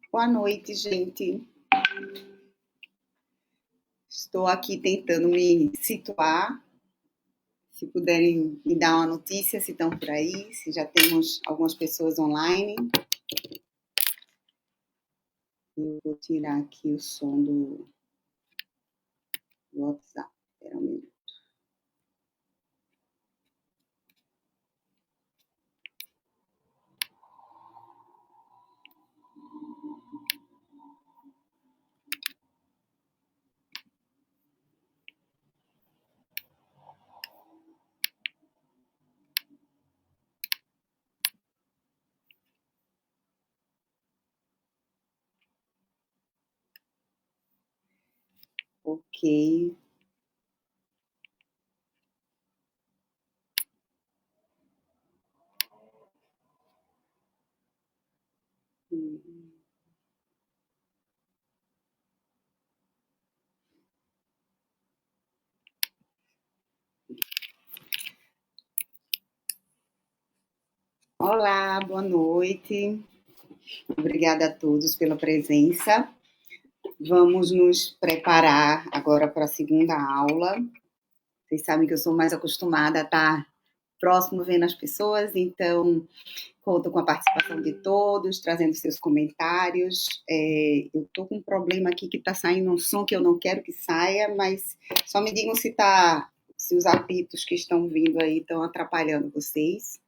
Boa noite, gente. Estou aqui tentando me situar. Se puderem me dar uma notícia, se estão por aí, se já temos algumas pessoas online. Eu vou tirar aqui o som do WhatsApp. Espera um minuto. Ok. Olá, boa noite. Obrigada a todos pela presença. Vamos nos preparar agora para a segunda aula. Vocês sabem que eu sou mais acostumada a estar próximo vendo as pessoas, então conto com a participação de todos, trazendo seus comentários. Eu estou com um problema aqui que está saindo um som que eu não quero que saia, mas só me digam se os apitos que estão vindo aí estão atrapalhando vocês.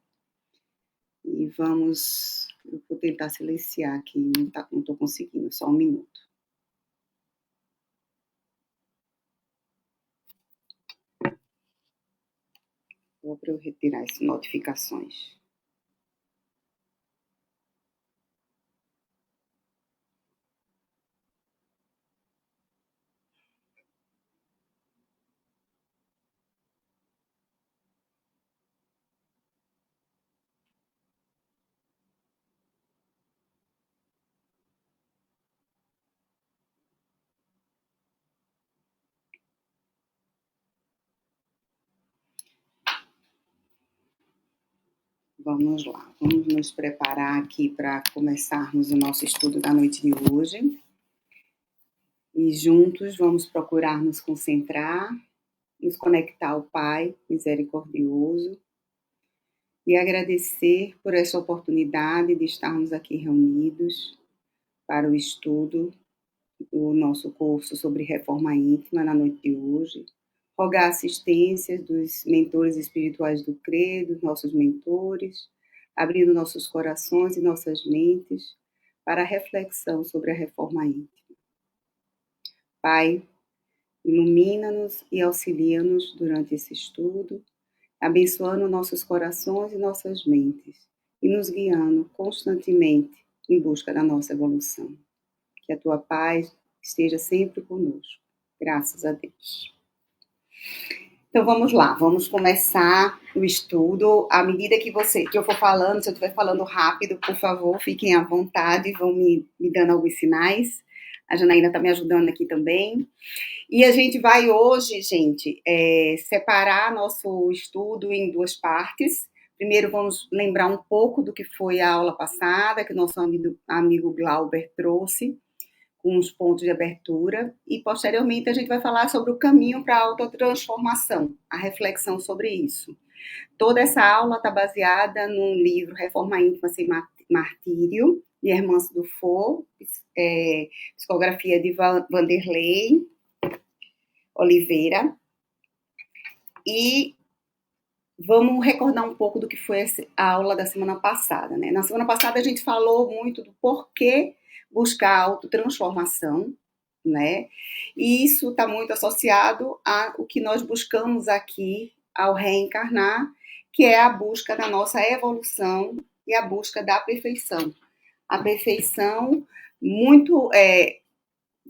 E vamos, eu vou tentar silenciar aqui, não estou conseguindo, só um minuto. Vou para eu retirar as notificações. Vamos lá, vamos nos preparar aqui para começarmos o nosso estudo da noite de hoje. E juntos vamos procurar nos concentrar, nos conectar ao Pai misericordioso e agradecer por essa oportunidade de estarmos aqui reunidos para o estudo do nosso curso sobre reforma íntima na noite de hoje. Rogar assistência dos mentores espirituais do credo, nossos mentores, abrindo nossos corações e nossas mentes para a reflexão sobre a reforma íntima. Pai, ilumina-nos e auxilia-nos durante esse estudo, abençoando nossos corações e nossas mentes e nos guiando constantemente em busca da nossa evolução. Que a tua paz esteja sempre conosco. Graças a Deus. Então vamos lá, vamos começar o estudo. À medida que eu for falando, se eu estiver falando rápido, por favor, fiquem à vontade, vão me dando alguns sinais. A Janaína está me ajudando aqui também. E a gente vai hoje, gente, separar nosso estudo em duas partes. Primeiro vamos lembrar um pouco do que foi a aula passada, que o nosso amigo Glauber trouxe, com os pontos de abertura, e posteriormente a gente vai falar sobre o caminho para a autotransformação, a reflexão sobre isso. Toda essa aula está baseada no livro Reforma Íntima Sem Martírio, de Hermance Dufour, psicografia de Vanderlei Oliveira, e vamos recordar um pouco do que foi a aula da semana passada, né? Na semana passada a gente falou muito do porquê buscar a autotransformação, né? E isso está muito associado ao que nós buscamos aqui ao reencarnar, que é a busca da nossa evolução e a busca da perfeição. A perfeição muito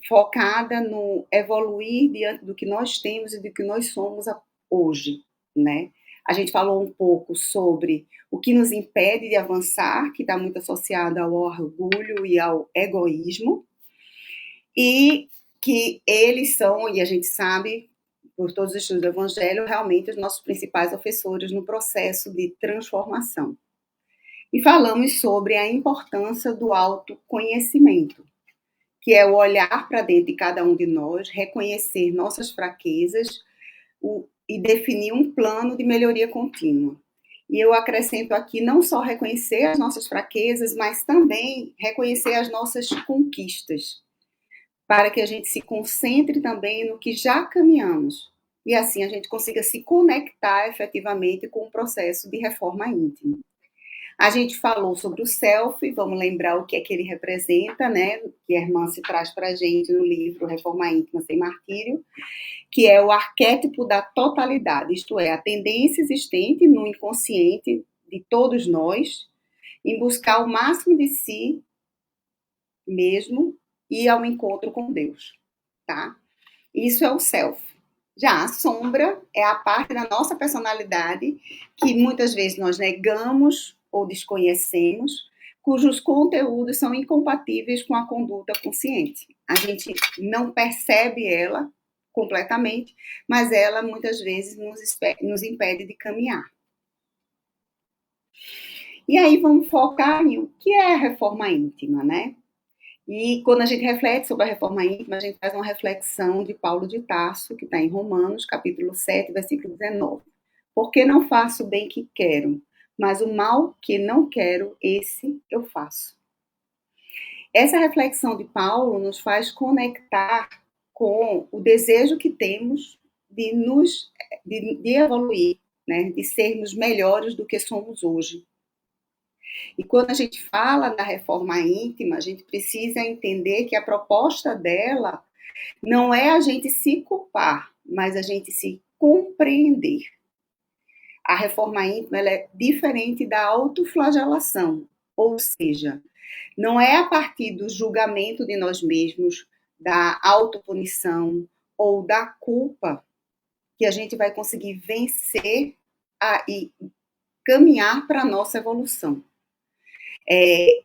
focada no evoluir diante do que nós temos e do que nós somos hoje, né? A gente falou um pouco sobre o que nos impede de avançar, que está muito associado ao orgulho e ao egoísmo, e que eles são, e a gente sabe, por todos os estudos do Evangelho, realmente os nossos principais ofensores no processo de transformação. E falamos sobre a importância do autoconhecimento, que é o olhar para dentro de cada um de nós, reconhecer nossas fraquezas e definir um plano de melhoria contínua. E eu acrescento aqui não só reconhecer as nossas fraquezas, mas também reconhecer as nossas conquistas, para que a gente se concentre também no que já caminhamos. E assim a gente consiga se conectar efetivamente com o processo de reforma íntima. A gente falou sobre o self, vamos lembrar o que é que ele representa, né? Que a irmã se traz para a gente no livro Reforma Íntima Sem Martírio, que é o arquétipo da totalidade, isto é, a tendência existente no inconsciente de todos nós em buscar o máximo de si mesmo e ao encontro com Deus, tá? Isso é o self. Já a sombra é a parte da nossa personalidade que muitas vezes nós negamos ou desconhecemos, cujos conteúdos são incompatíveis com a conduta consciente. A gente não percebe ela completamente, mas ela muitas vezes nos impede de caminhar. E aí vamos focar em o que é a reforma íntima, né? E quando a gente reflete sobre a reforma íntima, a gente faz uma reflexão de Paulo de Tarso, que está em Romanos, capítulo 7, versículo 19. Porque não faço o bem que quero, mas o mal que não quero, esse eu faço. Essa reflexão de Paulo nos faz conectar com o desejo que temos de evoluir, né? De sermos melhores do que somos hoje. E quando a gente fala da reforma íntima, a gente precisa entender que a proposta dela não é a gente se culpar, mas a gente se compreender. A reforma íntima ela é diferente da autoflagelação, ou seja, não é a partir do julgamento de nós mesmos, da autopunição ou da culpa que a gente vai conseguir vencer e caminhar para a nossa evolução.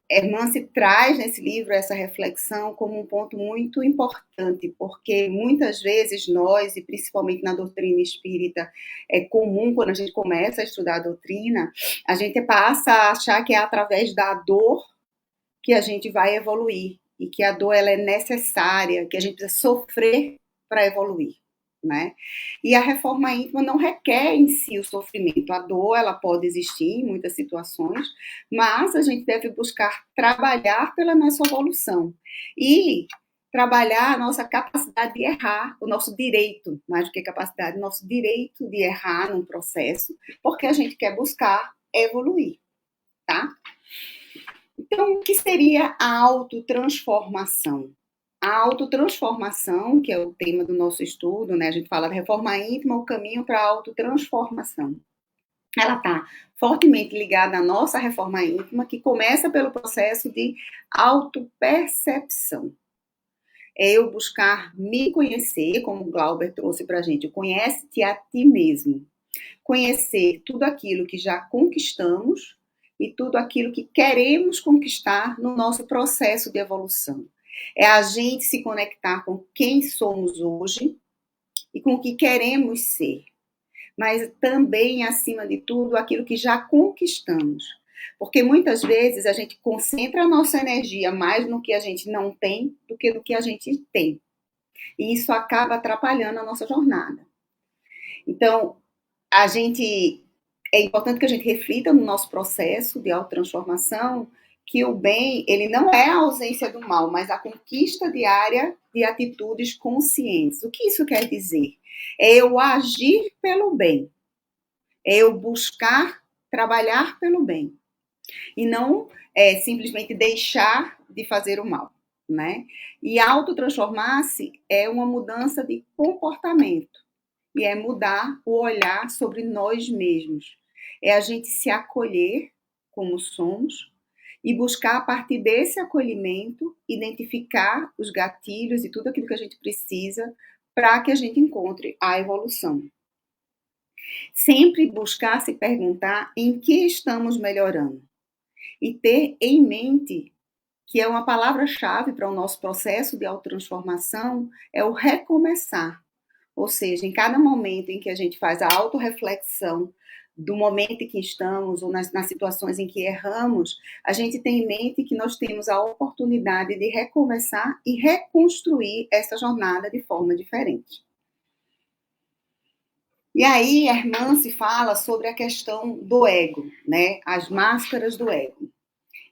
Hermann se traz nesse livro essa reflexão como um ponto muito importante, porque muitas vezes nós, e principalmente na doutrina espírita, é comum quando a gente começa a estudar a doutrina, a gente passa a achar que é através da dor que a gente vai evoluir, e que a dor ela é necessária, que a gente precisa sofrer para evoluir. Né? E a reforma íntima não requer em si o sofrimento. A dor ela pode existir em muitas situações, mas a gente deve buscar trabalhar pela nossa evolução e trabalhar a nossa capacidade de errar, o nosso direito, mais do que capacidade, o nosso direito de errar num processo, porque a gente quer buscar evoluir, tá? Então, o que seria a autotransformação? A autotransformação, que é o tema do nosso estudo, né? A gente fala de reforma íntima, o caminho para a autotransformação. Ela está fortemente ligada à nossa reforma íntima, que começa pelo processo de autopercepção. É eu buscar me conhecer, como o Glauber trouxe para a gente, conhece-te a ti mesmo. Conhecer tudo aquilo que já conquistamos e tudo aquilo que queremos conquistar no nosso processo de evolução. É a gente se conectar com quem somos hoje e com o que queremos ser. Mas também, acima de tudo, aquilo que já conquistamos. Porque muitas vezes a gente concentra a nossa energia mais no que a gente não tem do que no que a gente tem. E isso acaba atrapalhando a nossa jornada. Então, é importante que a gente reflita no nosso processo de autotransformação que o bem, ele não é a ausência do mal, mas a conquista diária de atitudes conscientes. O que isso quer dizer? É eu agir pelo bem. É eu buscar trabalhar pelo bem. E não simplesmente deixar de fazer o mal, né? E autotransformar-se é uma mudança de comportamento. E é mudar o olhar sobre nós mesmos. É a gente se acolher como somos e buscar, a partir desse acolhimento, identificar os gatilhos e tudo aquilo que a gente precisa para que a gente encontre a evolução. Sempre buscar se perguntar em que estamos melhorando. E ter em mente que é uma palavra-chave para o nosso processo de autotransformação, é o recomeçar. Ou seja, em cada momento em que a gente faz a autorreflexão do momento em que estamos ou nas situações em que erramos, a gente tem em mente que nós temos a oportunidade de recomeçar e reconstruir essa jornada de forma diferente. E aí, Herman se fala sobre a questão do ego, né? As máscaras do ego.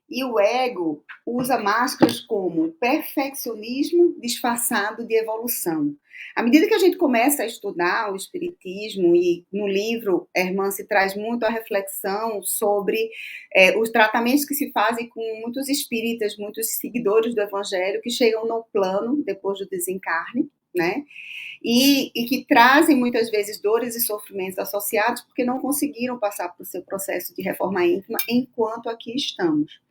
E o ego usa máscaras como perfeccionismo disfarçado de evolução. À medida que a gente começa a estudar o espiritismo, e no livro Herman se traz muito a reflexão sobre os tratamentos que se fazem com muitos espíritas, muitos seguidores do evangelho que chegam no plano depois do desencarne, né? E que trazem muitas vezes dores e sofrimentos associados porque não conseguiram passar por seu processo de reforma íntima enquanto aqui estamos.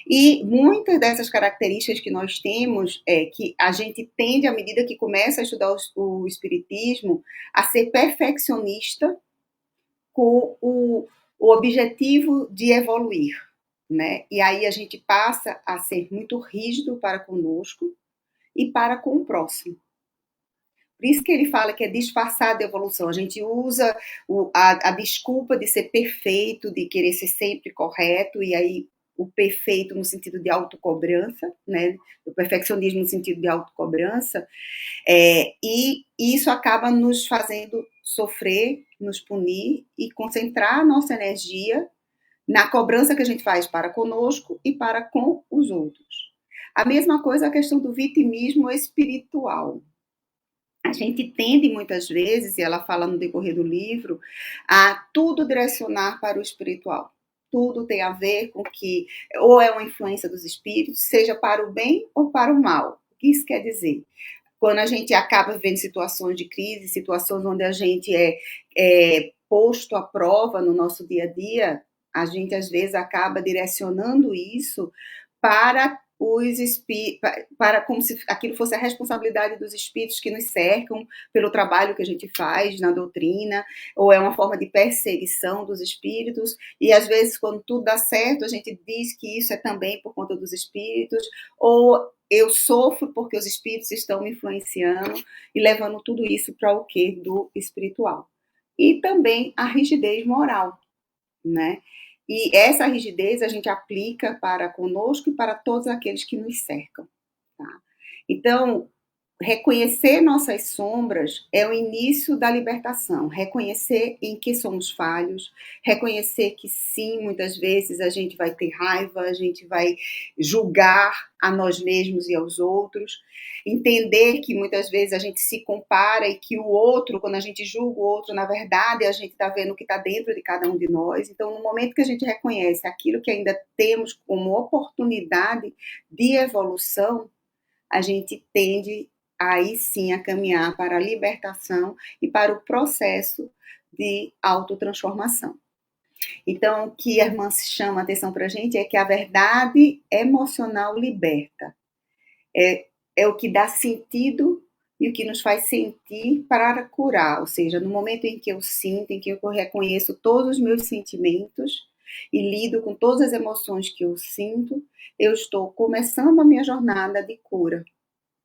E muitas dessas características que nós temos é que a gente tende, à medida que começa a estudar o espiritismo, a ser perfeccionista com o objetivo de evoluir, né? E aí a gente passa a ser muito rígido para conosco e para com o próximo. Por isso que ele fala que é disfarçado de evolução. A gente usa a desculpa de ser perfeito, de querer ser sempre correto, e aí o perfeito no sentido de autocobrança, né? O perfeccionismo no sentido de autocobrança, e isso acaba nos fazendo sofrer, nos punir e concentrar a nossa energia na cobrança que a gente faz para conosco e para com os outros. A mesma coisa a questão do vitimismo espiritual. A gente tende muitas vezes, e ela fala no decorrer do livro, a tudo direcionar para o espiritual. Tudo tem a ver com que, ou é uma influência dos espíritos, seja para o bem ou para o mal. O que isso quer dizer? Quando a gente acaba vivendo situações de crise, situações onde a gente é posto à prova no nosso dia a dia, a gente às vezes acaba direcionando isso para os espíritos, para como se aquilo fosse a responsabilidade dos espíritos que nos cercam pelo trabalho que a gente faz na doutrina, ou é uma forma de perseguição dos espíritos, e às vezes quando tudo dá certo, a gente diz que isso é também por conta dos espíritos, ou eu sofro porque os espíritos estão me influenciando e levando tudo isso para o quê? Do espiritual. E também a rigidez moral, né? E essa rigidez a gente aplica para conosco e para todos aqueles que nos cercam. Tá? Então, reconhecer nossas sombras é o início da libertação. Reconhecer em que somos falhos, reconhecer que sim, muitas vezes a gente vai ter raiva, a gente vai julgar a nós mesmos e aos outros. Entender que muitas vezes a gente se compara e que o outro, quando a gente julga o outro, na verdade a gente está vendo o que está dentro de cada um de nós. Então, no momento que a gente reconhece aquilo que ainda temos como oportunidade de evolução, a gente tende aí sim a caminhar para a libertação e para o processo de autotransformação. Então, o que a irmã chama a atenção para a gente é que a verdade emocional liberta. É o que dá sentido e o que nos faz sentir para curar. Ou seja, no momento em que eu sinto, em que eu reconheço todos os meus sentimentos e lido com todas as emoções que eu sinto, eu estou começando a minha jornada de cura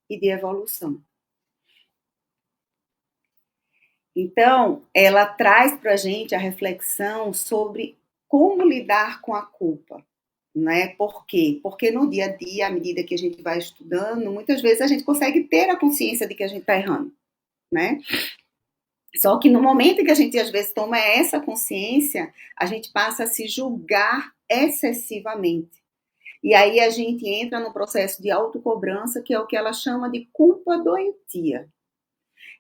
e de evolução. Então, ela traz para a gente a reflexão sobre como lidar com a culpa, né? Por quê? Porque no dia a dia, à medida que a gente vai estudando, muitas vezes a gente consegue ter a consciência de que a gente está errando, né? Só que no momento em que a gente às vezes toma essa consciência, a gente passa a se julgar excessivamente. E aí a gente entra no processo de autocobrança, que é o que ela chama de culpa doentia.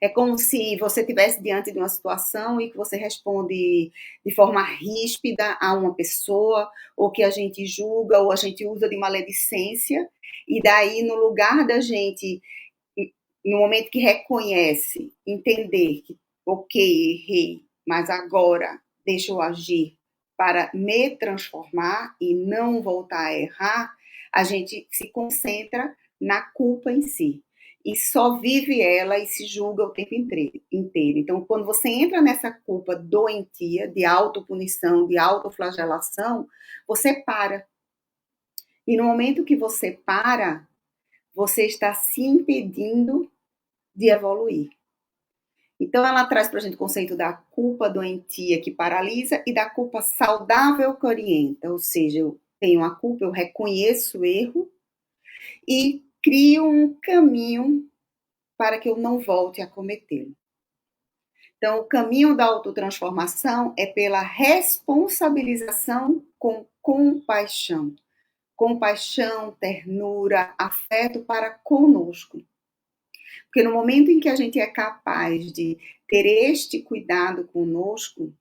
É como se você estivesse diante de uma situação e que você responde de forma ríspida a uma pessoa, ou que a gente julga, ou a gente usa de maledicência, e daí, no lugar da gente, no momento que reconhece, entender que, ok, errei, mas agora deixa eu agir para me transformar e não voltar a errar, a gente se concentra na culpa em si. E só vive ela e se julga o tempo inteiro. Então, quando você entra nessa culpa doentia, de autopunição, de autoflagelação, você para. E no momento que você para, você está se impedindo de evoluir. Então, ela traz para a gente o conceito da culpa doentia que paralisa e da culpa saudável que orienta, ou seja, eu tenho a culpa, eu reconheço o erro e crio um caminho para que eu não volte a cometê-lo. Então, o caminho da autotransformação é pela responsabilização com compaixão. Compaixão, ternura, afeto para conosco. Porque no momento em que a gente é capaz de ter este cuidado conosco,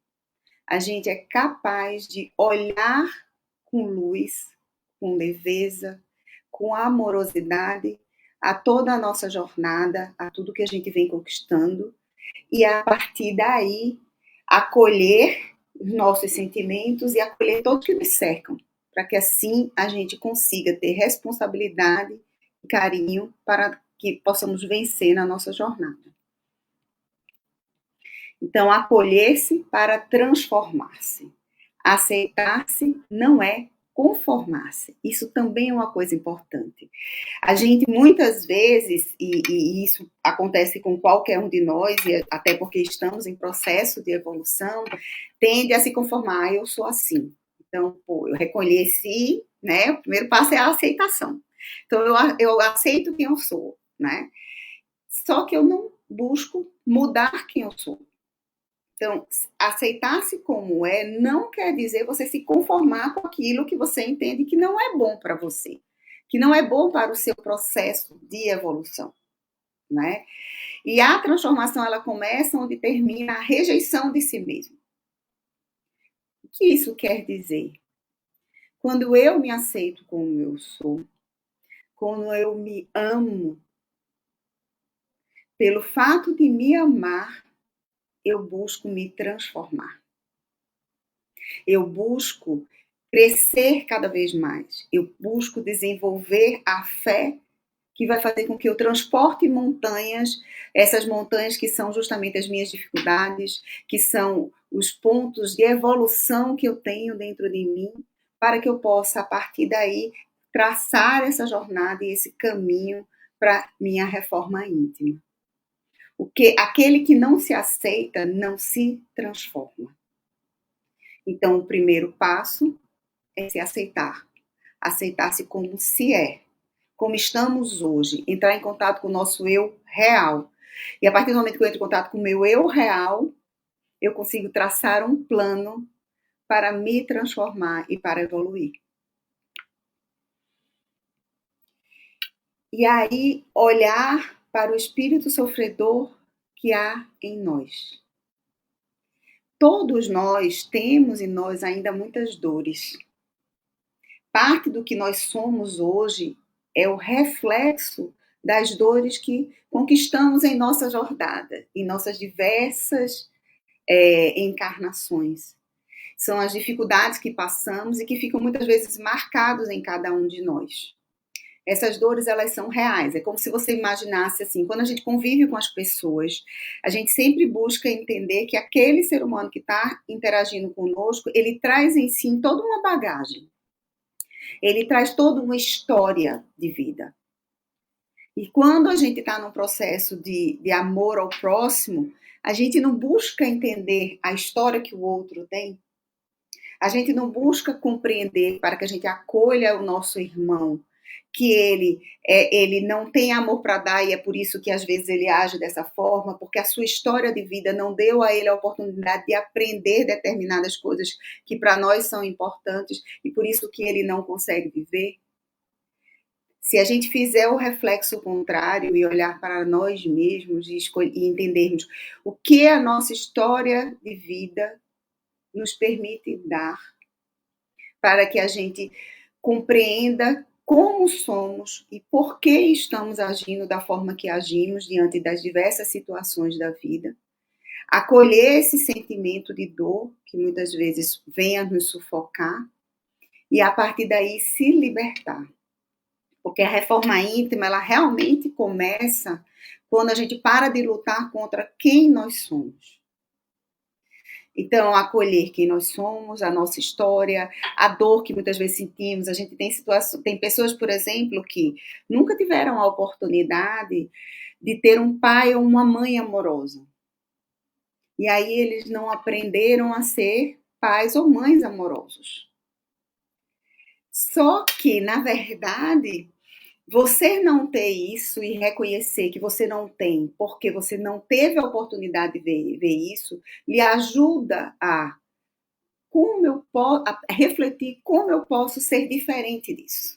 a gente é capaz de olhar com luz, com leveza, com amorosidade a toda a nossa jornada, a tudo que a gente vem conquistando, e a partir daí acolher os nossos sentimentos e acolher todos que nos cercam, para que assim a gente consiga ter responsabilidade e carinho para que possamos vencer na nossa jornada. Então, acolher-se para transformar-se. Aceitar-se não é conformar-se. Isso também é uma coisa importante. A gente muitas vezes, e isso acontece com qualquer um de nós, e até porque estamos em processo de evolução, tende a se conformar, eu sou assim. Então, eu reconheci, né? O primeiro passo é a aceitação. Então, eu aceito quem eu sou, né? Só que eu não busco mudar quem eu sou. Então, aceitar-se como é não quer dizer você se conformar com aquilo que você entende que não é bom para você, que não é bom para o seu processo de evolução, né? E a transformação, ela começa onde termina a rejeição de si mesmo. O que isso quer dizer? Quando eu me aceito como eu sou, quando eu me amo, pelo fato de me amar, eu busco me transformar. Eu busco crescer cada vez mais. Eu busco desenvolver a fé que vai fazer com que eu transporte montanhas, essas montanhas que são justamente as minhas dificuldades, que são os pontos de evolução que eu tenho dentro de mim, para que eu possa, a partir daí, traçar essa jornada e esse caminho para minha reforma íntima. Porque aquele que não se aceita não se transforma. Então, o primeiro passo é se aceitar. Aceitar-se como se é, como estamos hoje. Entrar em contato com o nosso eu real. E a partir do momento que eu entro em contato com o meu eu real, eu consigo traçar um plano para me transformar e para evoluir. E aí, olhar para o espírito sofredor que há em nós. Todos nós temos em nós ainda muitas dores. Parte do que nós somos hoje é o reflexo das dores que conquistamos em nossa jornada, em nossas diversas encarnações. São as dificuldades que passamos e que ficam muitas vezes marcados em cada um de nós. Essas dores, elas são reais. É como se você imaginasse assim, quando a gente convive com as pessoas, a gente sempre busca entender que aquele ser humano que está interagindo conosco, ele traz em si toda uma bagagem. Ele traz toda uma história de vida. E quando a gente está num processo de amor ao próximo, a gente não busca entender a história que o outro tem. A gente não busca compreender para que a gente acolha o nosso irmão, que ele não tem amor para dar e é por isso que às vezes ele age dessa forma, porque a sua história de vida não deu a ele a oportunidade de aprender determinadas coisas que para nós são importantes e por isso que ele não consegue viver. Se a gente fizer o reflexo contrário e olhar para nós mesmos e entendermos o que a nossa história de vida nos permite dar, para que a gente compreenda como somos e por que estamos agindo da forma que agimos diante das diversas situações da vida. Acolher esse sentimento de dor, que muitas vezes vem a nos sufocar, e a partir daí se libertar. Porque a reforma íntima, ela realmente começa quando a gente para de lutar contra quem nós somos. Então, acolher quem nós somos, a nossa história, a dor que muitas vezes sentimos. A gente tem pessoas, por exemplo, que nunca tiveram a oportunidade de ter um pai ou uma mãe amorosa. E aí eles não aprenderam a ser pais ou mães amorosos. Só que, na verdade, você não ter isso e reconhecer que você não tem, porque você não teve a oportunidade de ver isso, lhe ajuda a refletir como eu posso ser diferente disso.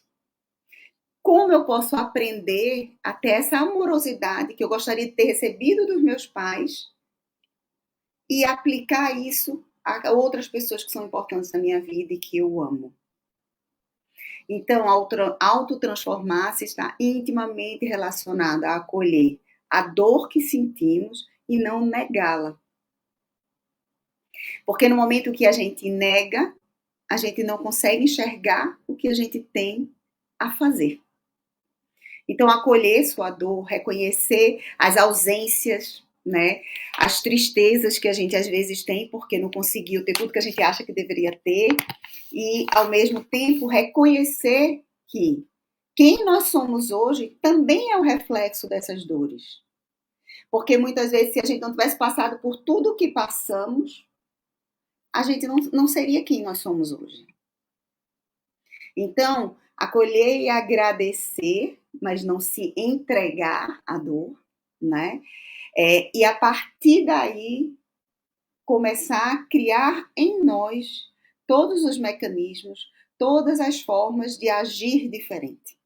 Como eu posso aprender a ter essa amorosidade que eu gostaria de ter recebido dos meus pais e aplicar isso a outras pessoas que são importantes na minha vida e que eu amo. Então, autotransformar-se está intimamente relacionada a acolher a dor que sentimos e não negá-la. Porque no momento que a gente nega, a gente não consegue enxergar o que a gente tem a fazer. Então, acolher sua dor, reconhecer as ausências, né? As tristezas que a gente às vezes tem porque não conseguiu ter tudo que a gente acha que deveria ter, e ao mesmo tempo reconhecer que quem nós somos hoje também é um reflexo dessas dores. Porque muitas vezes, se a gente não tivesse passado por tudo o que passamos, a gente não seria quem nós somos hoje. Então, acolher e agradecer, mas não se entregar à dor, né? E a partir daí, começar a criar em nós todos os mecanismos, todas as formas de agir diferente.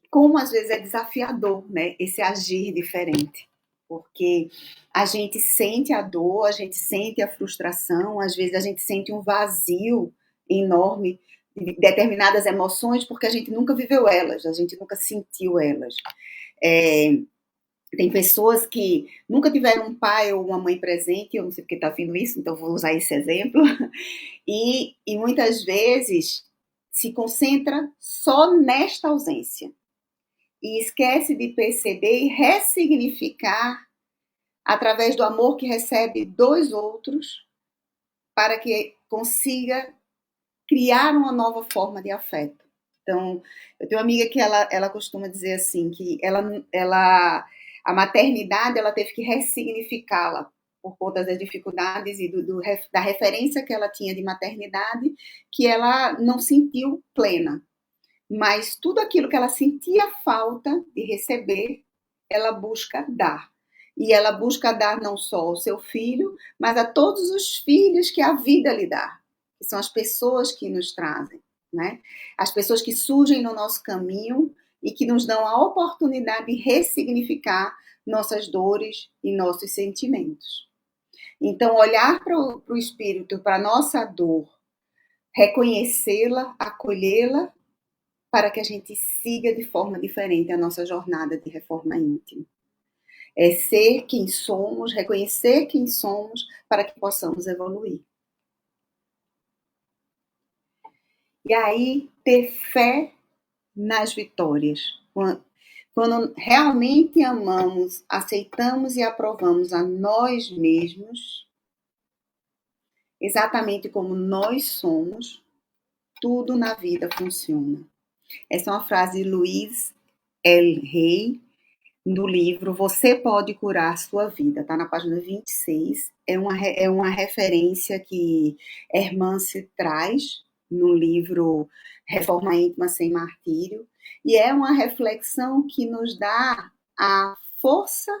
Como às vezes é desafiador, né? Esse agir diferente. Porque a gente sente a dor, a gente sente a frustração, às vezes a gente sente um vazio enorme de determinadas emoções porque a gente nunca viveu elas, a gente nunca sentiu elas. Tem pessoas que nunca tiveram um pai ou uma mãe presente, eu não sei porque está vindo isso, então vou usar esse exemplo, e muitas vezes se concentra só nesta ausência e esquece de perceber e ressignificar através do amor que recebe dos outros para que consiga criar uma nova forma de afeto. Então, eu tenho uma amiga que ela costuma dizer assim, que a maternidade ela teve que ressignificá-la por conta das dificuldades e da referência que ela tinha de maternidade, que ela não sentiu plena. Mas tudo aquilo que ela sentia falta de receber, ela busca dar. E ela busca dar não só ao seu filho, mas a todos os filhos que a vida lhe dá, que são as pessoas que nos trazem, né? As pessoas que surgem no nosso caminho e que nos dão a oportunidade de ressignificar nossas dores e nossos sentimentos. Então, olhar para o espírito, para a nossa dor, reconhecê-la, acolhê-la, para que a gente siga de forma diferente a nossa jornada de reforma íntima. É ser quem somos, reconhecer quem somos, para que possamos evoluir. E aí, ter fé nas vitórias. Quando realmente amamos, aceitamos e aprovamos a nós mesmos, exatamente como nós somos, tudo na vida funciona. Essa é uma frase de Louise L. Hay, do livro Você Pode Curar Sua Vida, está na página 26. É uma referência que Hermance traz no livro Reforma Íntima Sem Martírio, e é uma reflexão que nos dá a força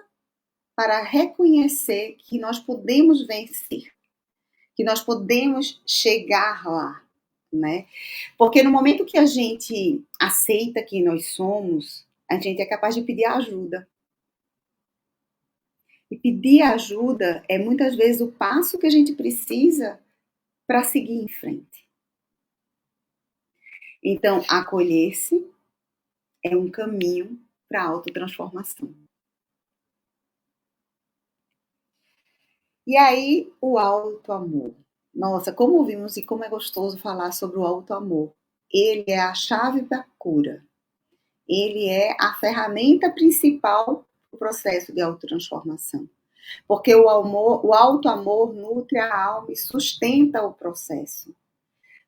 para reconhecer que nós podemos vencer, que nós podemos chegar lá, né? Porque no momento que a gente aceita quem nós somos, a gente é capaz de pedir ajuda. E pedir ajuda é muitas vezes o passo que a gente precisa para seguir em frente. Então, acolher-se é um caminho para a autotransformação. E aí, o autoamor. Nossa, como ouvimos e como é gostoso falar sobre o autoamor. Ele é a chave da cura. Ele é a ferramenta principal do processo de autotransformação. Porque o autoamor nutre a alma e sustenta o processo.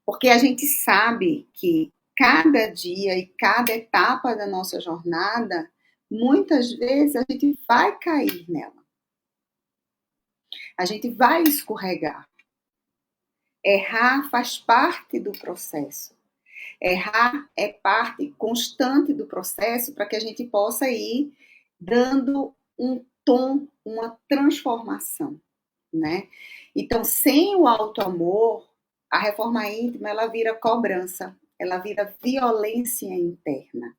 Porque a gente sabe que cada dia e cada etapa da nossa jornada, muitas vezes a gente vai cair nela. A gente vai escorregar. Errar faz parte do processo. Errar é parte constante do processo para que a gente possa ir dando um tom, uma transformação, né? Então, sem o autoamor, a reforma íntima, ela vira cobrança, ela vira violência interna,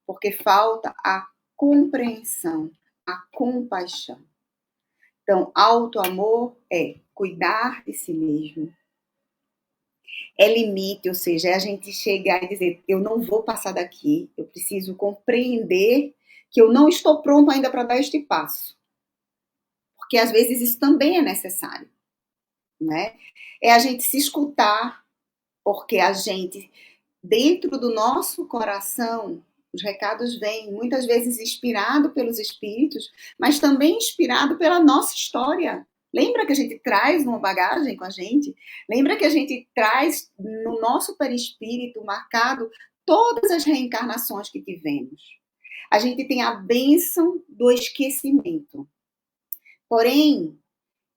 porque falta a compreensão, a compaixão. Então, autoamor é cuidar de si mesmo, é limite, ou seja, é a gente chegar e dizer, eu não vou passar daqui, eu preciso compreender que eu não estou pronto ainda para dar este passo. Porque às vezes isso também é necessário, né? É a gente se escutar, porque a gente, dentro do nosso coração, os recados vêm muitas vezes inspirado pelos espíritos, mas também inspirado pela nossa história. Lembra que a gente traz uma bagagem com a gente? Lembra que a gente traz no nosso perispírito marcado todas as reencarnações que tivemos? A gente tem a bênção do esquecimento. Porém,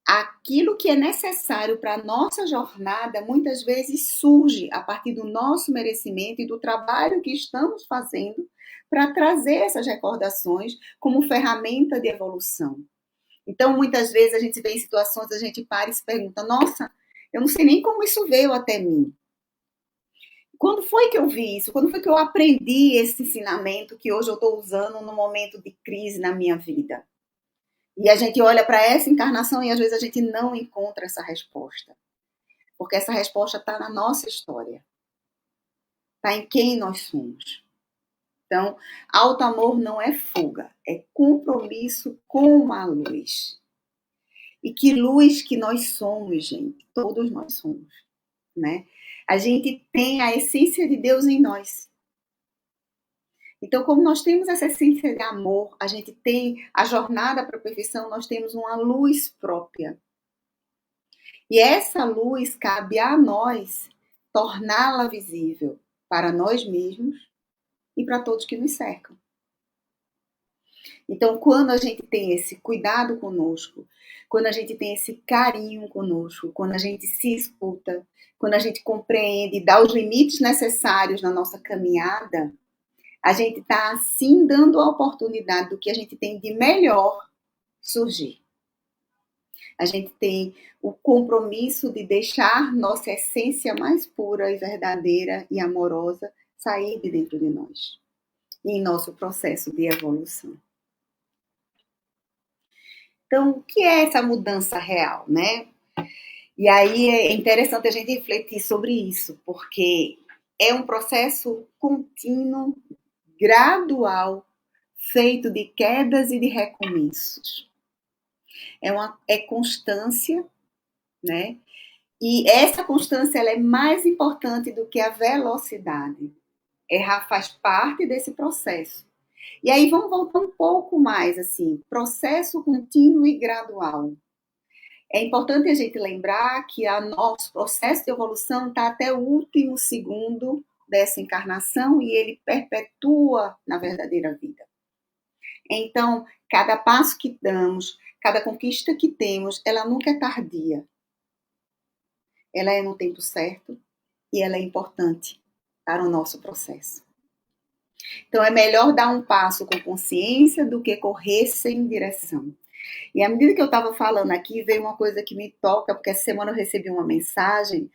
aquilo que é necessário para a nossa jornada muitas vezes surge a partir do nosso merecimento e do trabalho que estamos fazendo para trazer essas recordações como ferramenta de evolução. Então, muitas vezes a gente vê em situações, a gente para e se pergunta, nossa, eu não sei nem como isso veio até mim. Quando foi que eu vi isso? Quando foi que eu aprendi esse ensinamento que hoje eu estou usando no momento de crise na minha vida? E a gente olha para essa encarnação e às vezes a gente não encontra essa resposta. Porque essa resposta está na nossa história. Está em quem nós somos. Então, alto amor não é fuga, é compromisso com a luz. E que luz que nós somos, gente. Todos nós somos, né? A gente tem a essência de Deus em nós. Então, como nós temos essa essência de amor, a gente tem a jornada para a perfeição, nós temos uma luz própria. E essa luz cabe a nós torná-la visível para nós mesmos e para todos que nos cercam. Então, quando a gente tem esse cuidado conosco, quando a gente tem esse carinho conosco, quando a gente se escuta, quando a gente compreende e dá os limites necessários na nossa caminhada, a gente está, assim, dando a oportunidade do que a gente tem de melhor surgir. A gente tem o compromisso de deixar nossa essência mais pura e verdadeira e amorosa sair de dentro de nós, em nosso processo de evolução. Então, o que é essa mudança real, né? E aí é interessante a gente refletir sobre isso, porque é um processo contínuo, gradual, feito de quedas e de recomeços. É constância, né? E essa constância ela é mais importante do que a velocidade. Errar faz parte desse processo. E aí vamos voltar um pouco mais, assim, processo contínuo e gradual. É importante a gente lembrar que o nosso processo de evolução está até o último segundo dessa encarnação e ele perpetua na verdadeira vida. Então, cada passo que damos, cada conquista que temos, ela nunca é tardia. Ela é no tempo certo e ela é importante para o nosso processo. Então, é melhor dar um passo com consciência do que correr sem direção. E à medida que eu estava falando aqui, veio uma coisa que me toca, porque essa semana eu recebi uma mensagem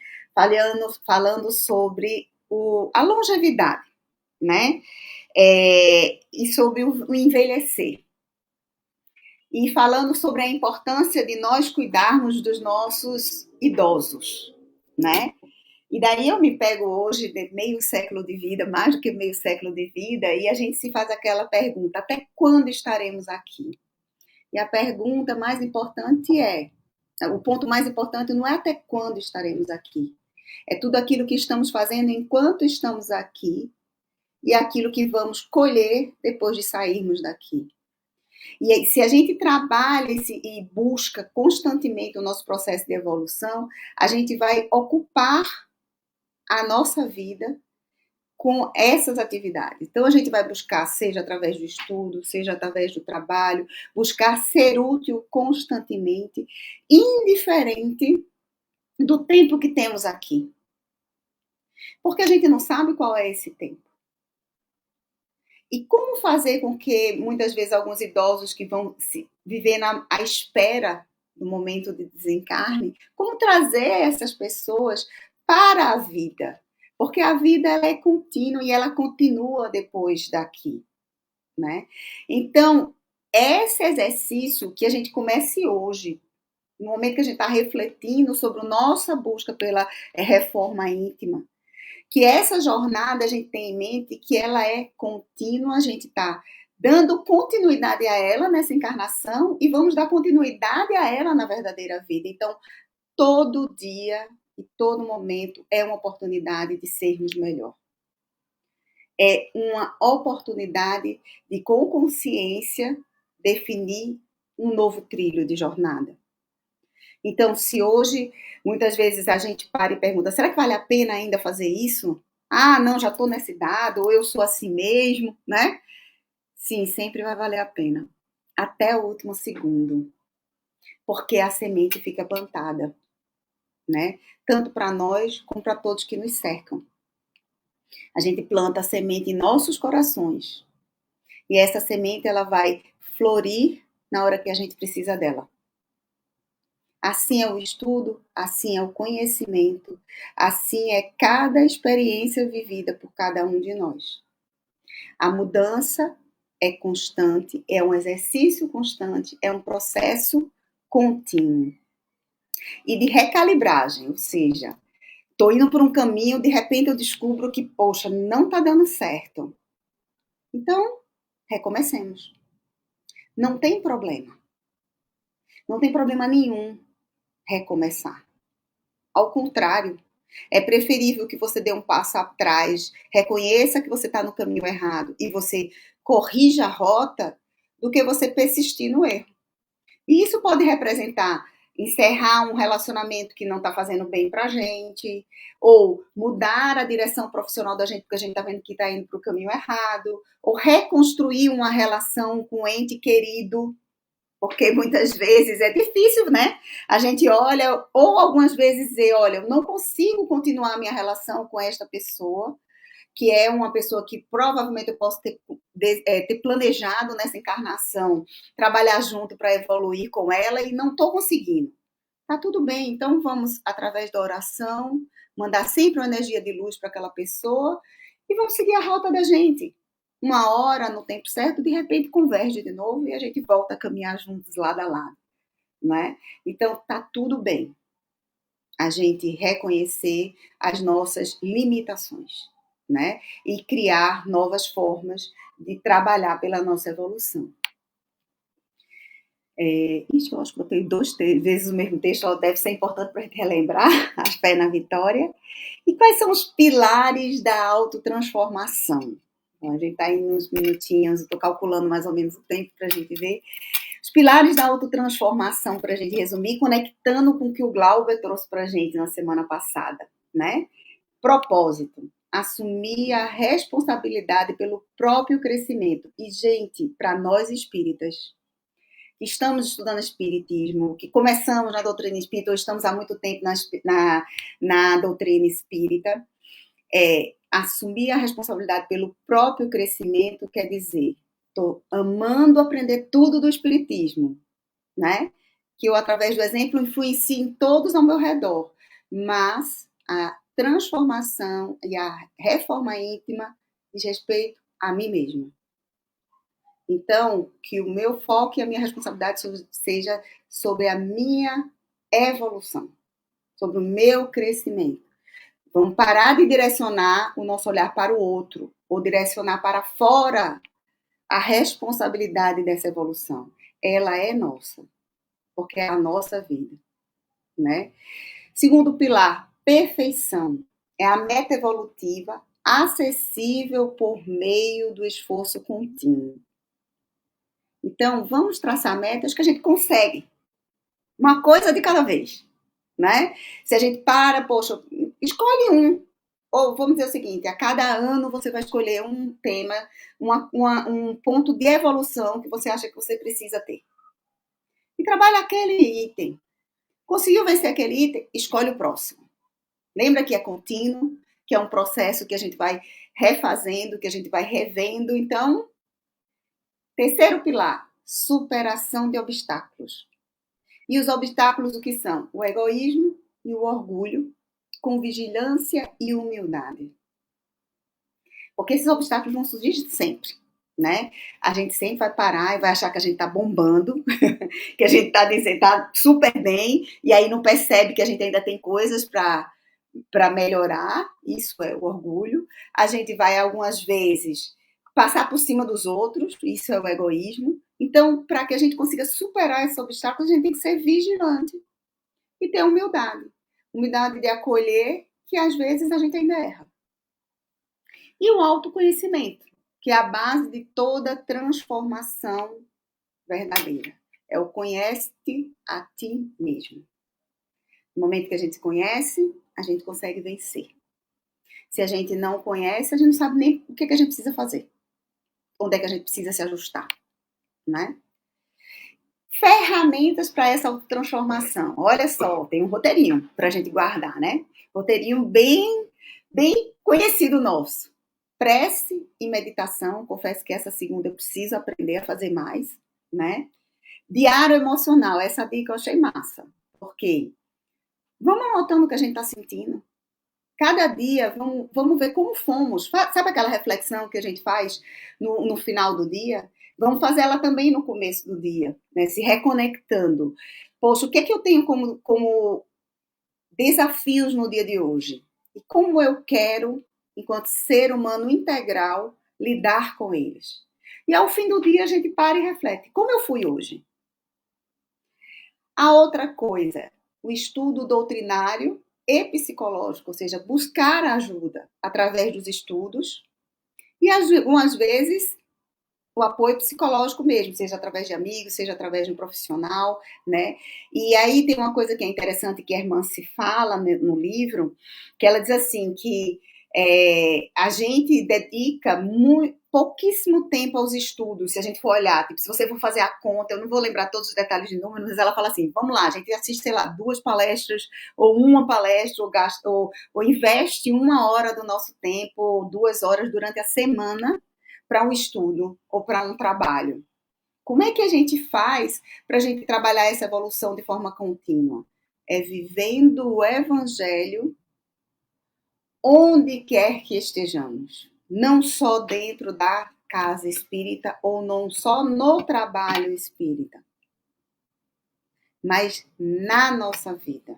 falando sobre a longevidade, né? E sobre o envelhecer. E falando sobre a importância de nós cuidarmos dos nossos idosos, né? E daí eu me pego hoje de meio século de vida, mais do que meio século de vida, e a gente se faz aquela pergunta, até quando estaremos aqui? E a pergunta mais importante o ponto mais importante não é até quando estaremos aqui, é tudo aquilo que estamos fazendo enquanto estamos aqui e aquilo que vamos colher depois de sairmos daqui. E se a gente trabalha e busca constantemente o nosso processo de evolução, a gente vai ocupar a nossa vida com essas atividades. Então, a gente vai buscar, seja através do estudo, seja através do trabalho, buscar ser útil constantemente, indiferente do tempo que temos aqui. Porque a gente não sabe qual é esse tempo. E como fazer com que, muitas vezes, alguns idosos que vão viver à espera do momento de desencarne, como trazer essas pessoas para a vida? Porque a vida ela é contínua e ela continua depois daqui, né? Então, esse exercício que a gente comece hoje, no momento que a gente está refletindo sobre a nossa busca pela reforma íntima, que essa jornada a gente tem em mente que ela é contínua, a gente está dando continuidade a ela nessa encarnação e vamos dar continuidade a ela na verdadeira vida. Então, todo dia e todo momento é uma oportunidade de sermos melhor. É uma oportunidade de, com consciência, definir um novo trilho de jornada. Então, se hoje, muitas vezes, a gente para e pergunta, será que vale a pena ainda fazer isso? Ah, não, já estou nessa idade, ou eu sou assim mesmo, né? Sim, sempre vai valer a pena. Até o último segundo. Porque a semente fica plantada, né? Tanto para nós, como para todos que nos cercam. A gente planta a semente em nossos corações. E essa semente, ela vai florir na hora que a gente precisa dela. Assim é o estudo, assim é o conhecimento, assim é cada experiência vivida por cada um de nós. A mudança é constante, é um exercício constante, é um processo contínuo. E de recalibragem, ou seja, estou indo por um caminho, de repente eu descubro que, poxa, não está dando certo. Então, recomecemos. Não tem problema. Não tem problema nenhum recomeçar. Ao contrário, é preferível que você dê um passo atrás, reconheça que você está no caminho errado e você corrija a rota, do que você persistir no erro. E isso pode representar encerrar um relacionamento que não está fazendo bem para a gente, ou mudar a direção profissional da gente porque a gente está vendo que está indo para o caminho errado, ou reconstruir uma relação com um ente querido, porque muitas vezes é difícil, né? A gente olha, ou algumas vezes dizer, olha, eu não consigo continuar a minha relação com esta pessoa, que é uma pessoa que provavelmente eu posso ter planejado nessa encarnação, trabalhar junto para evoluir com ela e não estou conseguindo. Tá tudo bem, então vamos, através da oração, mandar sempre uma energia de luz para aquela pessoa e vamos seguir a rota da gente. Uma hora, no tempo certo, de repente converge de novo e a gente volta a caminhar juntos lado a lado, né? Então, tá tudo bem a gente reconhecer as nossas limitações, né? E criar novas formas de trabalhar pela nossa evolução. Eu acho que eu botei 2 vezes o mesmo texto, deve ser importante para a gente relembrar a fé na vitória. E quais são os pilares da autotransformação? Então, a gente está aí uns minutinhos, estou calculando mais ou menos o tempo para a gente ver. Os pilares da autotransformação, para a gente resumir, conectando com o que o Glauber trouxe para a gente na semana passada, né? Propósito, assumir a responsabilidade pelo próprio crescimento. E, gente, para nós espíritas, que estamos estudando espiritismo, que começamos na doutrina espírita, ou estamos há muito tempo na doutrina espírita, assumir a responsabilidade pelo próprio crescimento quer dizer, estou amando aprender tudo do espiritismo, né? Que eu, através do exemplo, influencio todos ao meu redor, mas a transformação e a reforma íntima diz respeito a mim mesma. Então, que o meu foco e a minha responsabilidade seja sobre a minha evolução, sobre o meu crescimento. Vamos parar de direcionar o nosso olhar para o outro, ou direcionar para fora a responsabilidade dessa evolução. Ela é nossa, porque é a nossa vida, né? Segundo pilar, perfeição. É a meta evolutiva acessível por meio do esforço contínuo. Então, vamos traçar metas que a gente consegue. Uma coisa de cada vez, né? Se a gente poxa, escolhe um. ou vamos dizer o seguinte, a cada ano você vai escolher um tema, um ponto de evolução que você acha que você precisa ter. E trabalha aquele item. Conseguiu vencer aquele item? Escolhe o próximo. Lembra que é contínuo, que é um processo que a gente vai refazendo, que a gente vai revendo. Então, terceiro pilar, superação de obstáculos. E os obstáculos o que são? O egoísmo e o orgulho, com vigilância e humildade. Porque esses obstáculos vão surgir sempre, né? A gente sempre vai parar e vai achar que a gente tá bombando, que a gente tá super bem, e aí não percebe que a gente ainda tem coisas para melhorar, isso é o orgulho. A gente vai, algumas vezes, passar por cima dos outros, isso é o egoísmo. Então, para que a gente consiga superar esses obstáculos, a gente tem que ser vigilante e ter humildade. Humildade de acolher que, às vezes, a gente ainda erra. E o autoconhecimento, que é a base de toda transformação verdadeira. É o conhece-te a ti mesmo. No momento que a gente se conhece, a gente consegue vencer. Se a gente não conhece, a gente não sabe nem o que a gente precisa fazer. Onde é que a gente precisa se ajustar, né? Ferramentas para essa transformação. Olha só, tem um roteirinho para a gente guardar, né? Roteirinho bem conhecido nosso. Prece e meditação. Confesso que essa segunda eu preciso aprender a fazer mais, né? Diário emocional. Essa dica eu achei massa. Por quê? Vamos anotando o que a gente está sentindo. Cada dia, vamos ver como fomos. Sabe aquela reflexão que a gente faz no final do dia? Vamos fazer ela também no começo do dia, né? Se reconectando. Poxa, o que é que eu tenho como desafios no dia de hoje? E como eu quero, enquanto ser humano integral, lidar com eles? E ao fim do dia a gente para e reflete. Como eu fui hoje? A outra coisa, o estudo doutrinário e psicológico, ou seja, buscar ajuda através dos estudos e algumas vezes o apoio psicológico mesmo, seja através de amigos, seja através de um profissional, né? E aí tem uma coisa que é interessante que a irmã se fala no livro, que ela diz assim que a gente dedica pouquíssimo tempo aos estudos, se a gente for olhar, tipo, se você for fazer a conta, eu não vou lembrar todos os detalhes de números, mas ela fala assim, vamos lá, a gente assiste, sei lá, 2 palestras, ou uma palestra, ou investe 1 hora do nosso tempo, ou 2 horas durante a semana, para um estudo ou para um trabalho. Como é que a gente faz para a gente trabalhar essa evolução de forma contínua? É vivendo o evangelho onde quer que estejamos. Não só dentro da casa espírita ou não só no trabalho espírita, mas na nossa vida.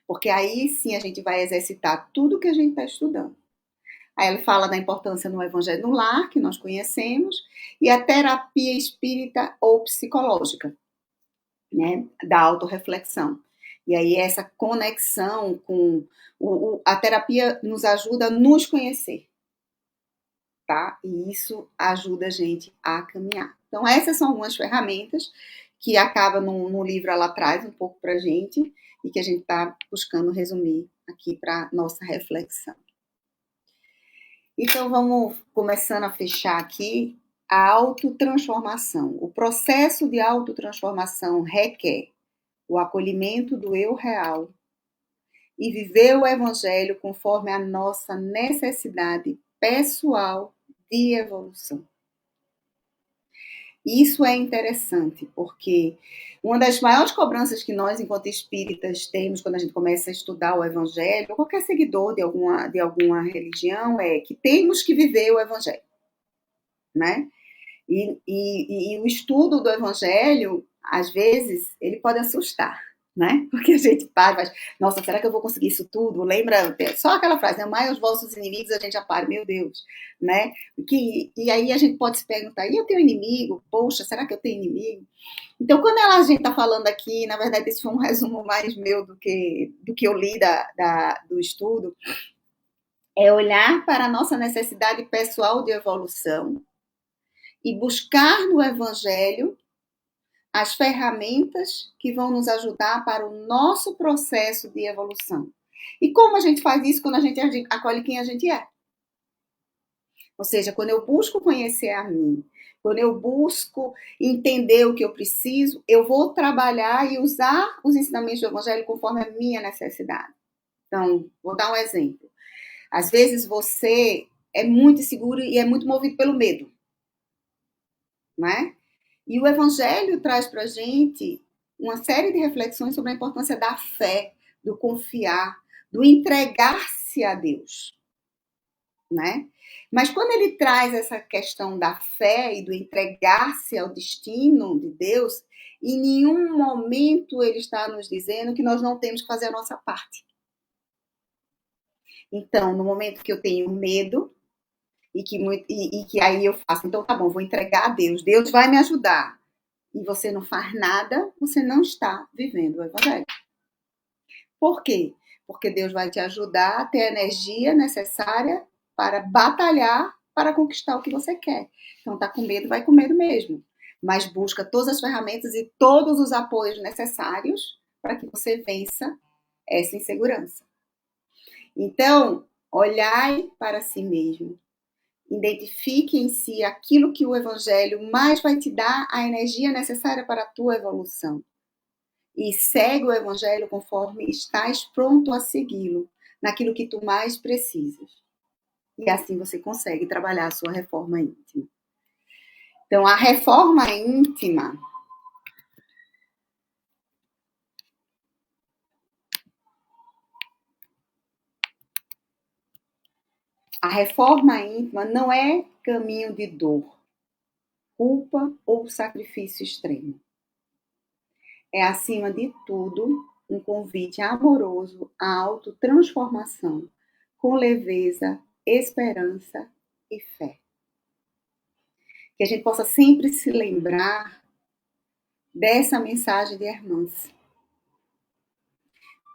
Porque aí sim a gente vai exercitar tudo que a gente está estudando. Aí ele fala da importância no Evangelho no Lar, que nós conhecemos, e a terapia espírita ou psicológica, né, da autorreflexão. E aí essa conexão com a terapia nos ajuda a nos conhecer, tá? E isso ajuda a gente a caminhar. Então essas são algumas ferramentas que acaba no livro ela traz um pouco pra gente e que a gente está buscando resumir aqui para nossa reflexão. Então, vamos começando a fechar aqui a autotransformação. O processo de autotransformação requer o acolhimento do eu real e viver o evangelho conforme a nossa necessidade pessoal de evolução. Isso é interessante, porque uma das maiores cobranças que nós, enquanto espíritas, temos quando a gente começa a estudar o Evangelho, ou qualquer seguidor de alguma religião, é que temos que viver o Evangelho, né? E o estudo do Evangelho, às vezes, ele pode assustar, né? Porque a gente para, mas, nossa, será que eu vou conseguir isso tudo? Lembra, só aquela frase, né? Amai os vossos inimigos, a gente já para, meu Deus, né? E aí a gente pode se perguntar, e eu tenho inimigo? Poxa, será que eu tenho inimigo? Então, quando a gente está falando aqui, na verdade, isso foi um resumo mais meu do que eu li do estudo, é olhar para a nossa necessidade pessoal de evolução e buscar no Evangelho as ferramentas que vão nos ajudar para o nosso processo de evolução. E como a gente faz isso quando a gente acolhe quem a gente é? Ou seja, quando eu busco conhecer a mim, quando eu busco entender o que eu preciso, eu vou trabalhar e usar os ensinamentos do Evangelho conforme a minha necessidade. Então, vou dar um exemplo. Às vezes você é muito inseguro e é muito movido pelo medo, né? E o Evangelho traz para a gente uma série de reflexões sobre a importância da fé, do confiar, do entregar-se a Deus, né? Mas quando ele traz essa questão da fé e do entregar-se ao destino de Deus, em nenhum momento ele está nos dizendo que nós não temos que fazer a nossa parte. Então, no momento que eu tenho medo, e que aí eu faço, então tá bom, vou entregar a Deus, Deus vai me ajudar, e você não faz nada, você não está vivendo o Evangelho. Por quê? Porque Deus vai te ajudar a ter a energia necessária para batalhar, para conquistar o que você quer. Então tá com medo, vai com medo mesmo. Mas busca todas as ferramentas e todos os apoios necessários para que você vença essa insegurança. Então, olhai para si mesmo. Identifique em si aquilo que o Evangelho mais vai te dar a energia necessária para a tua evolução. E segue o Evangelho conforme estás pronto a segui-lo, naquilo que tu mais precisas. E assim você consegue trabalhar a sua reforma íntima. Então, a reforma íntima não é caminho de dor, culpa ou sacrifício extremo. É, acima de tudo, um convite amoroso à autotransformação, com leveza, esperança e fé. Que a gente possa sempre se lembrar dessa mensagem de Hermance.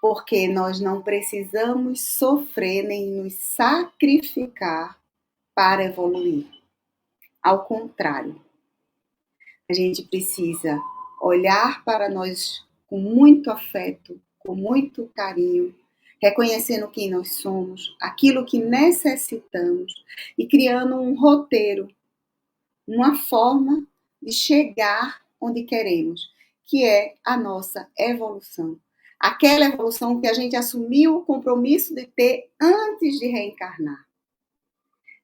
Porque nós não precisamos sofrer nem nos sacrificar para evoluir. Ao contrário, a gente precisa olhar para nós com muito afeto, com muito carinho, reconhecendo quem nós somos, aquilo que necessitamos e criando um roteiro, uma forma de chegar onde queremos, que é a nossa evolução. Aquela evolução que a gente assumiu o compromisso de ter antes de reencarnar.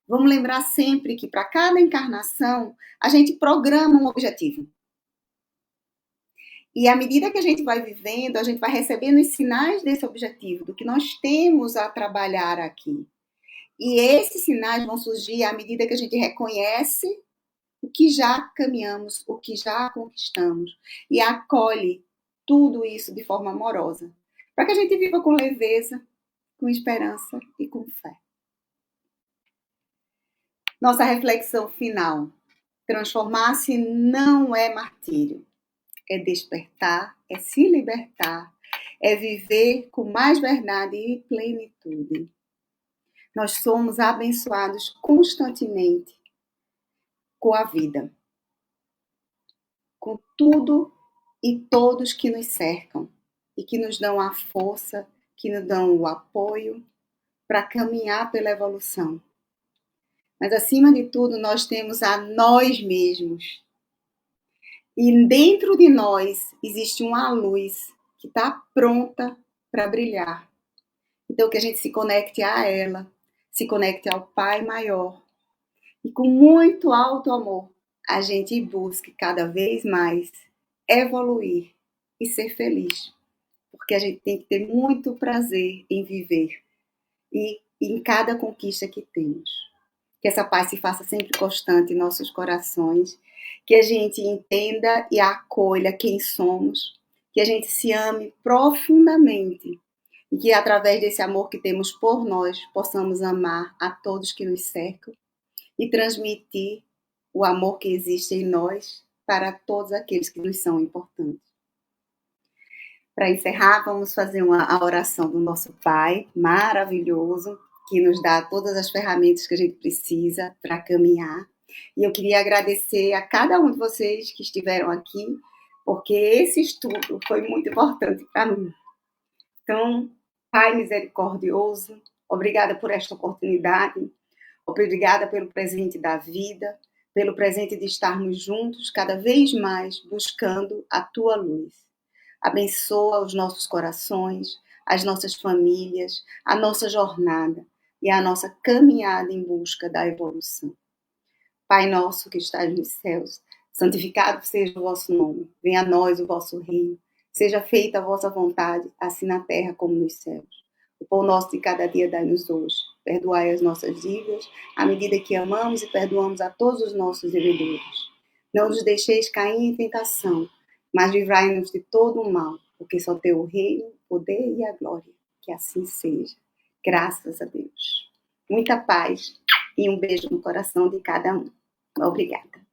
Vamos lembrar sempre que para cada encarnação a gente programa um objetivo. E à medida que a gente vai vivendo, a gente vai recebendo os sinais desse objetivo, do que nós temos a trabalhar aqui. E esses sinais vão surgir à medida que a gente reconhece o que já caminhamos, o que já conquistamos, e acolhe tudo isso de forma amorosa, para que a gente viva com leveza, com esperança e com fé. Nossa reflexão final: transformar-se não é martírio, é despertar, é se libertar, é viver com mais verdade e plenitude. Nós somos abençoados constantemente com a vida, com tudo e todos que nos cercam e que nos dão a força, que nos dão o apoio para caminhar pela evolução. Mas, acima de tudo, nós temos a nós mesmos. E dentro de nós existe uma luz que está pronta para brilhar. Então, que a gente se conecte a ela, se conecte ao Pai Maior. E com muito alto amor, a gente busque cada vez mais evoluir e ser feliz. Porque a gente tem que ter muito prazer em viver e em cada conquista que temos. Que essa paz se faça sempre constante em nossos corações, que a gente entenda e acolha quem somos, que a gente se ame profundamente e que através desse amor que temos por nós, possamos amar a todos que nos cercam e transmitir o amor que existe em nós para todos aqueles que nos são importantes. Para encerrar, vamos fazer a oração do nosso Pai maravilhoso, que nos dá todas as ferramentas que a gente precisa para caminhar. E eu queria agradecer a cada um de vocês que estiveram aqui, porque esse estudo foi muito importante para mim. Então, Pai misericordioso, obrigada por esta oportunidade, obrigada pelo presente da vida, pelo presente de estarmos juntos, cada vez mais buscando a tua luz. Abençoa os nossos corações, as nossas famílias, a nossa jornada e a nossa caminhada em busca da evolução. Pai nosso que estás nos céus, santificado seja o vosso nome. Venha a nós o vosso reino. Seja feita a vossa vontade, assim na terra como nos céus. O pão nosso de cada dia dai-nos hoje. Perdoai as nossas dívidas, à medida que amamos e perdoamos a todos os nossos devedores. Não nos deixeis cair em tentação, mas livrai-nos de todo o mal, porque só teu o reino, o poder e a glória. Que assim seja. Graças a Deus. Muita paz e um beijo no coração de cada um. Obrigada.